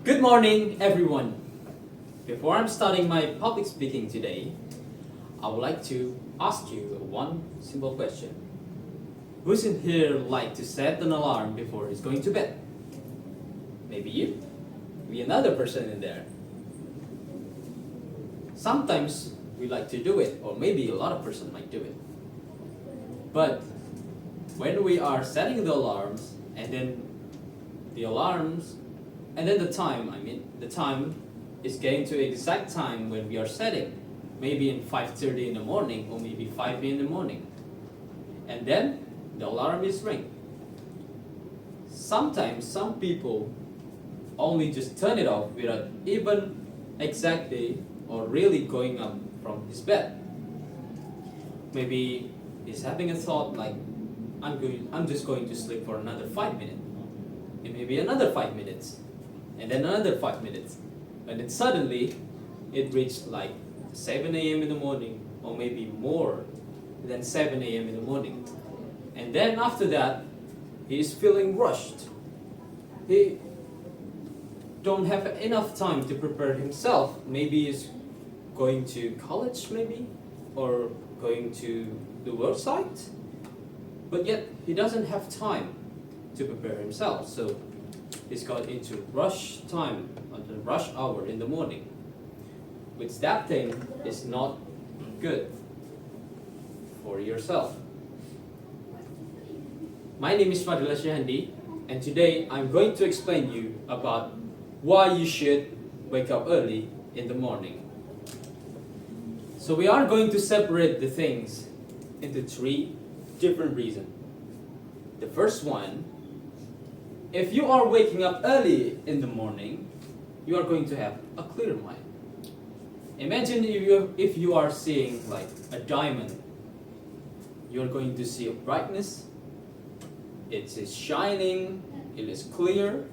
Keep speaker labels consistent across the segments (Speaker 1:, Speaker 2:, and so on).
Speaker 1: Good morning, everyone. Before I'm starting my public speaking today, I would like to ask you one simple question. Who's in here like to set an alarm before he's going to bed? Maybe you, maybe another person in there. Sometimes we like to do it, or maybe a lot of person might do it. But when we are setting the alarms, and then the alarms, and then the time is getting to exact time when we are setting, maybe in 5:30 in the morning, or maybe 5 in the morning. And then the alarm is ring. Sometimes some people only just turn it off without even exactly or really going up from his bed. Maybe he's having a thought like, I'm just going to sleep for another 5 minutes. And maybe another 5 minutes. And then another 5 minutes. And then suddenly it reached like 7 a.m. in the morning, or maybe more than 7 a.m. in the morning. And then after that, he is feeling rushed. He don't have enough time to prepare himself. Maybe he's going to college, maybe, or going to the work site. But yet he doesn't have time to prepare himself. So he's got into rush time, the rush hour in the morning, which that thing is not good for yourself. My name is Fadila Shahandi, and today I'm going to explain you about why you should wake up early in the morning. So we are going to separate the things into 3 different reasons. The first one, if you are waking up early in the morning, you are going to have a clear mind. Imagine if you are seeing like a diamond, you are going to see a brightness, it is shining, it is clear.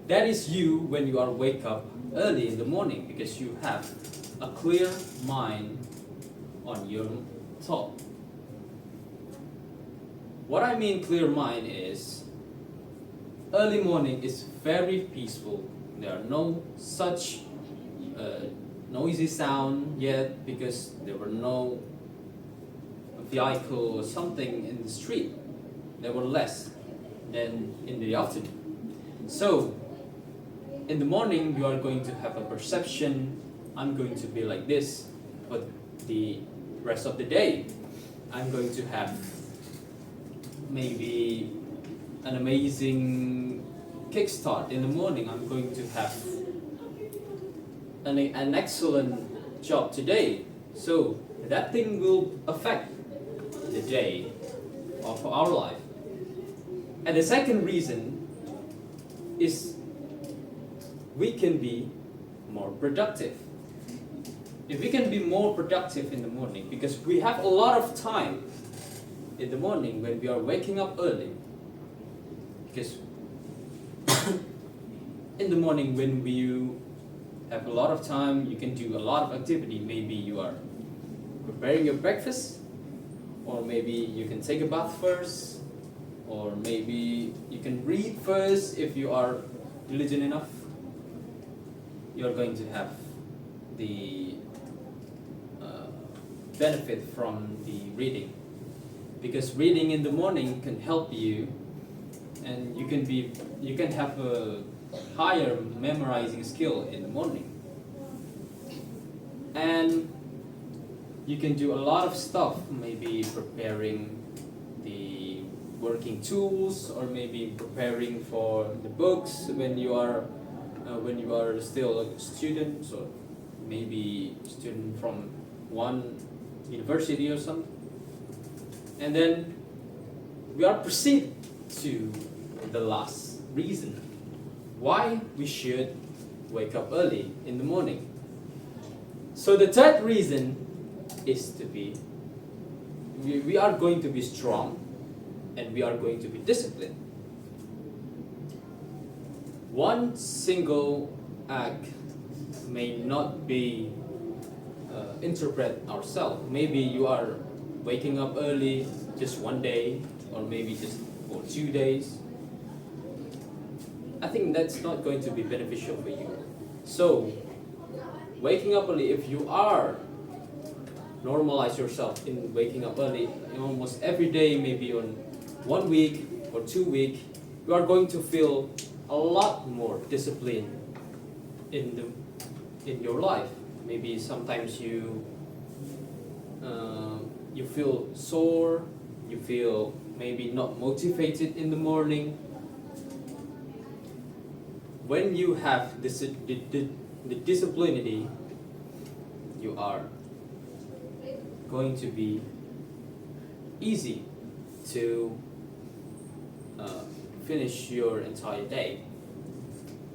Speaker 1: That is you when you are wake up early in the morning, because you have a clear mind on your thought. What I mean clear mind is, early morning is very peaceful. There are no such noisy sound yet, because there were no vehicle or something in the street. There were less than in the afternoon. So in the morning you are going to have a perception, I'm going to be like this, but the rest of the day I'm going to have maybe an amazing kickstart in the morning. I'm going to have an excellent job today. So that thing will affect the day of our life. And the second reason is we can be more productive. If we can be more productive in the morning, because we have a lot of time in the morning when we are waking up early, because in the morning when you have a lot of time, you can do a lot of activity. Maybe you are preparing your breakfast, or maybe you can take a bath first, or maybe you can read first if you are diligent enough. You're going to have the benefit from the reading, because reading in the morning can help you, and you can have a higher memorizing skill in the morning, and you can do a lot of stuff, maybe preparing the working tools, or maybe preparing for the books when you are still a student, or maybe student from one university or something. And then we are proceed to the last reason why we should wake up early in the morning. So the third reason is to be, we are going to be strong, and we are going to be disciplined. One single act may not be interpret ourselves. Maybe you are waking up early just one day, or maybe just for 2 days. I think that's not going to be beneficial for you. So, waking up early, if you are normalize yourself in waking up early in almost every day, maybe on 1 week or 2 week, you are going to feel a lot more discipline in your life. Maybe sometimes you feel sore, you feel maybe not motivated in the morning. When you have the disciplinity, you are going to be easy to finish your entire day.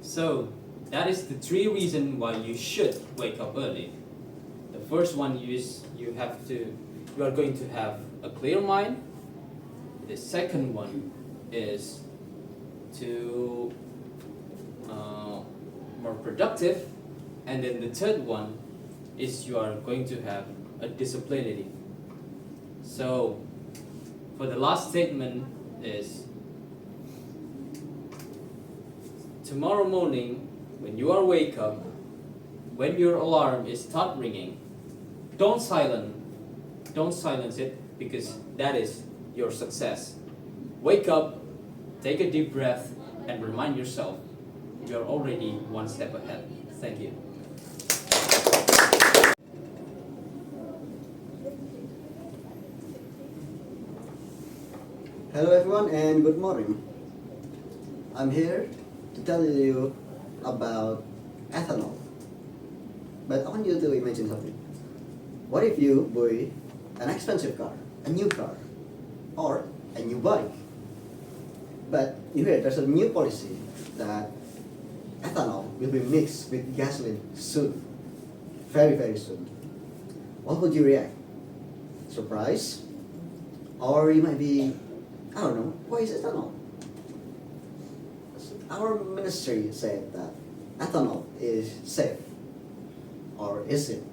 Speaker 1: So that is the 3 reasons why you should wake up early. The first one is you are going to have a clear mind. The second one is to more productive, and then the third one is you are going to have a disciplinity. So for the last statement is, tomorrow morning when you are wake up, when your alarm is start ringing, don't silence it, because that is your success. Wake up, take a deep breath, and remind yourself you are already one step ahead. Thank you.
Speaker 2: Hello everyone and good morning. I'm here to tell you about ethanol. But I want you to imagine something. What if you buy an expensive car, a new car, or a new bike? But you hear there's a new policy that ethanol will be mixed with gasoline soon. Very, very soon. What would you react? Surprise? Or you might be, I don't know, why is ethanol? Our ministry said that ethanol is safe. Or is it?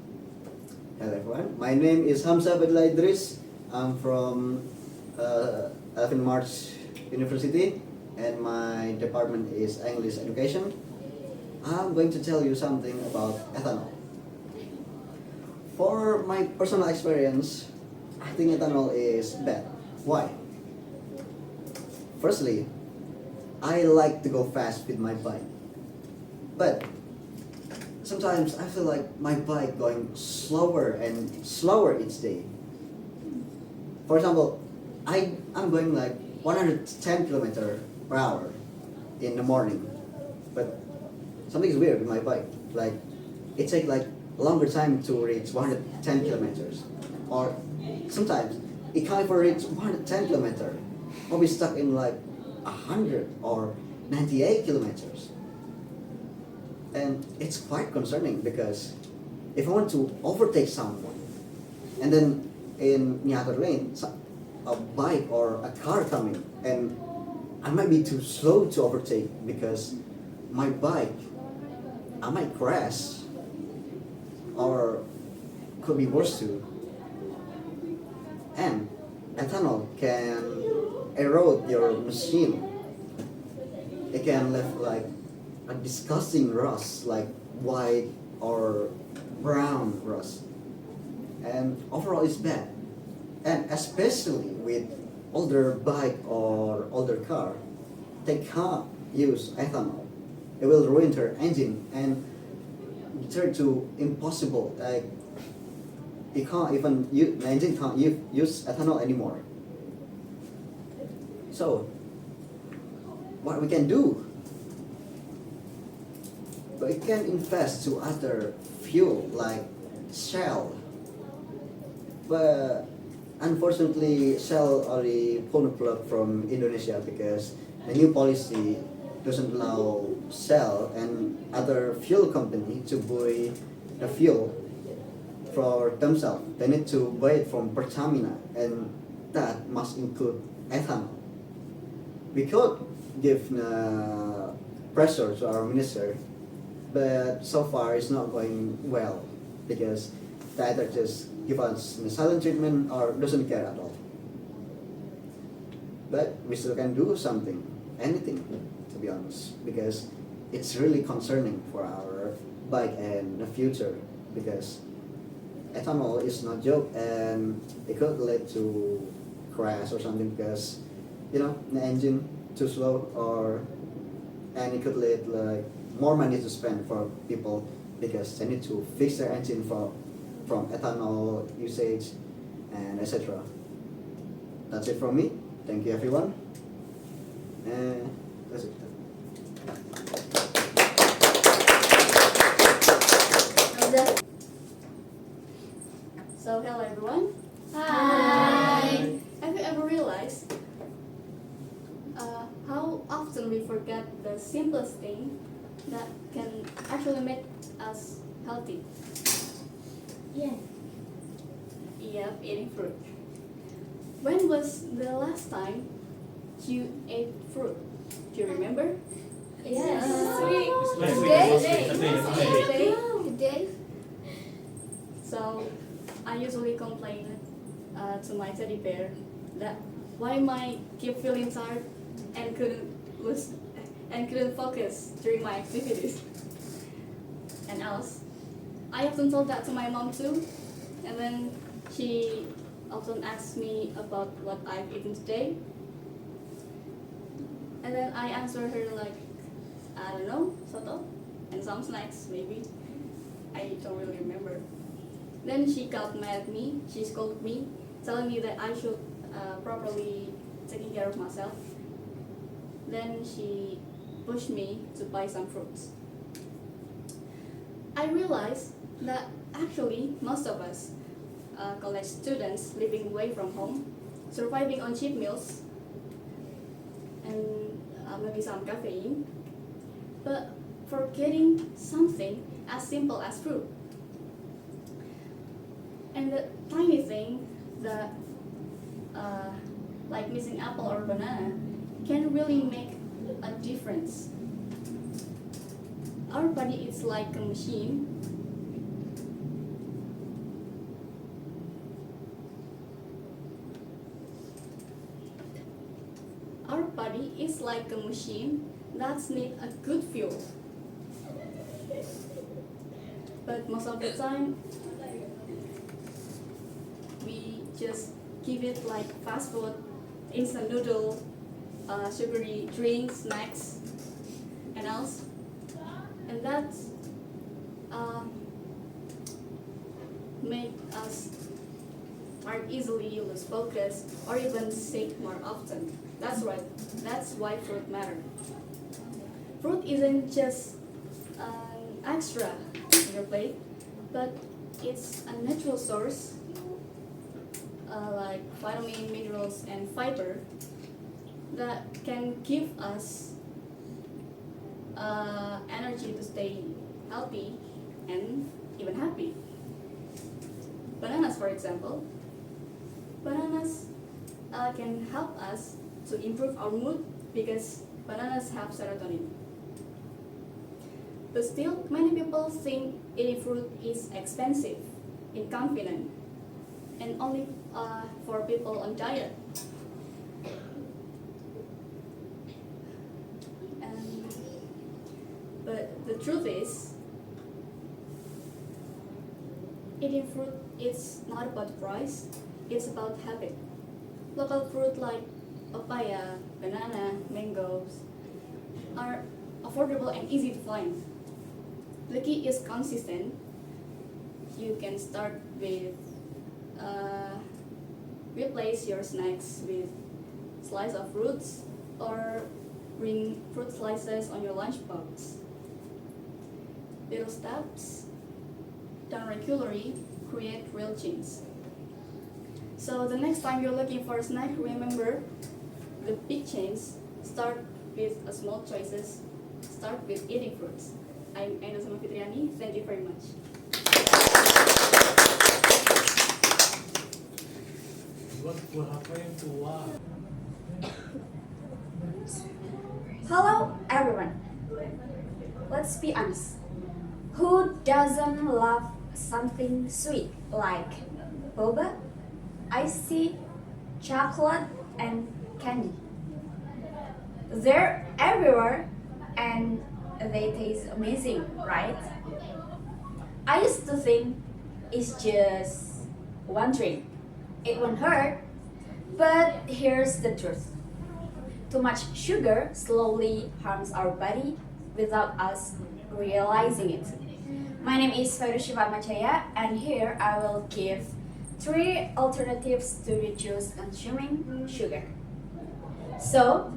Speaker 2: Hello everyone, my name is Hamzah Badla Idris. I'm from 11 March University and my department is English Education. I'm going to tell you something about ethanol. For my personal experience, I think ethanol is bad. Why? Firstly, I like to go fast with my bike. But sometimes I feel like my bike going slower and slower each day. For example, I'm going like 110 kilometers per hour in the morning. But something is weird with my bike. Like it takes like longer time to reach 110 kilometers. Or sometimes it can't even reach 110 kilometers. I'll be stuck in like 100 or 98 kilometers. And it's quite concerning because if I want to overtake someone and then in the other lane a bike or a car coming and I might be too slow to overtake because my bike, I might crash or could be worse too. And ethanol can erode your machine. It can leave like a disgusting rust, like white or brown rust. And overall it's bad. And especially with older bike or older car, they can't use ethanol. It will ruin their engine and turn to impossible. Like it can't even use, the engine can't use ethanol anymore. So what we can do? We can invest to other fuel like Shell. But unfortunately Shell already pulled the plug from Indonesia because the new policy doesn't allow Shell and other fuel company to buy the fuel for themselves. They need to buy it from Pertamina, and that must include ethanol. We could give pressure to our minister, but so far it's not going well because they either just give us the silent treatment or doesn't care at all. But we still can do something, anything. to be honest, because it's really concerning for our bike and the future, because ethanol is not joke and it could lead to crash or something because the engine too slow, or and it could lead like more money to spend for people because they need to fix their engine from ethanol usage and etc. That's it from me. Thank you everyone. And that's it.
Speaker 3: So hello everyone.
Speaker 4: Hi.
Speaker 3: Have you ever realized how often we forget the simplest thing that can actually make us healthy?
Speaker 4: Yeah.
Speaker 3: Yep, eating fruit. When was the last time you ate fruit? Do you remember?
Speaker 4: Yes.
Speaker 3: Today. So I usually complain to my teddy bear that why am I keep feeling tired and couldn't focus during my activities. And else, I often told that to my mom too, and then she often asks me about what I've eaten today, and then I answer her like, I don't know, soto, and some snacks maybe. I don't really remember. Then she got mad at me. She scolded me, telling me that I should properly taking care of myself. Then she pushed me to buy some fruits. I realized that actually most of us, college students living away from home, surviving on cheap meals and maybe some caffeine, but forgetting something as simple as fruit. And the tiny thing that, like missing apple or banana, can really make a difference. Our body is like a machine. Our body is like a machine that needs a good fuel. But most of the time, we just give it like fast food, instant noodle, sugary drinks, snacks, and else. And that make us tired easily, lose focus, or even sick more often. That's right. That's why fruit matters. Fruit isn't just an extra in your plate, but it's a natural source like vitamin, minerals, and fiber that can give us energy to stay healthy and even happy. Bananas, for example. Bananas can help us to improve our mood because bananas have serotonin. But still, many people think eating fruit is expensive, inconvenient, and only for people on diet. But the truth is, eating fruit is not about price, it's about habit. Local fruit like papaya, banana, mangoes are affordable and easy to find. The key is consistent. You can start with replace your snacks with slice of fruits or bring fruit slices on your lunchbox. Little steps done regularly create real change. So the next time you're looking for a snack, remember the big change start with a small choices. Start with eating fruits. I'm Aina Sama Fitriani. Thank you very much.
Speaker 4: Hello, everyone. Let's be honest. Who doesn't love something sweet like boba, iced tea, chocolate, and candy? They're everywhere and they taste amazing, right? I used to think it's just one drink. It won't hurt, but here's the truth. Too much sugar slowly harms our body without us realizing it. My name is Farushiva Machaya, and here I will give 3 alternatives to reduce consuming sugar. So,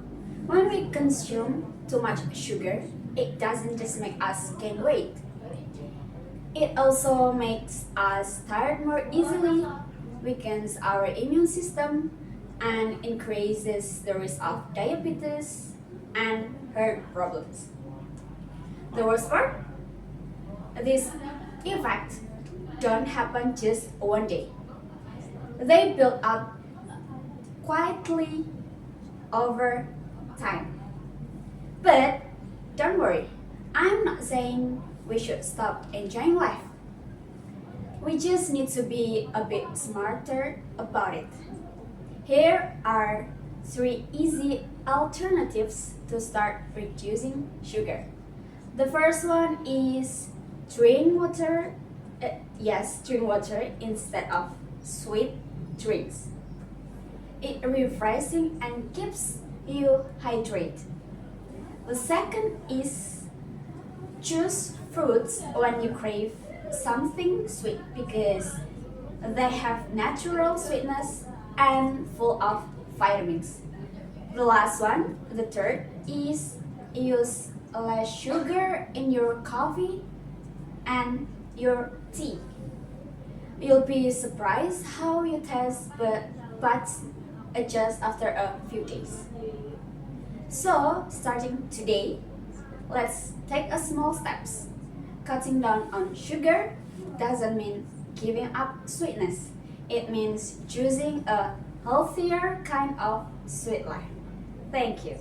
Speaker 4: when we consume too much sugar, it doesn't just make us gain weight. It also makes us tired more easily, weakens our immune system, and increases the risk of diabetes and heart problems. The worst part? These effects don't happen just one day. They build up quietly over time. But don't worry, I'm not saying we should stop enjoying life. We just need to be a bit smarter about it. Here are 3 easy alternatives to start reducing sugar. The first one is drink water. Drink water instead of sweet drinks. It's refreshing and keeps you hydrated. The second is choose fruits when you crave something sweet because they have natural sweetness and full of vitamins. The last one, the third, is use less sugar in your coffee and your tea. You'll be surprised how you taste but adjust after a few days. So, starting today, let's take a small steps. Cutting down on sugar doesn't mean giving up sweetness. It means choosing a healthier kind of sweet life. Thank you.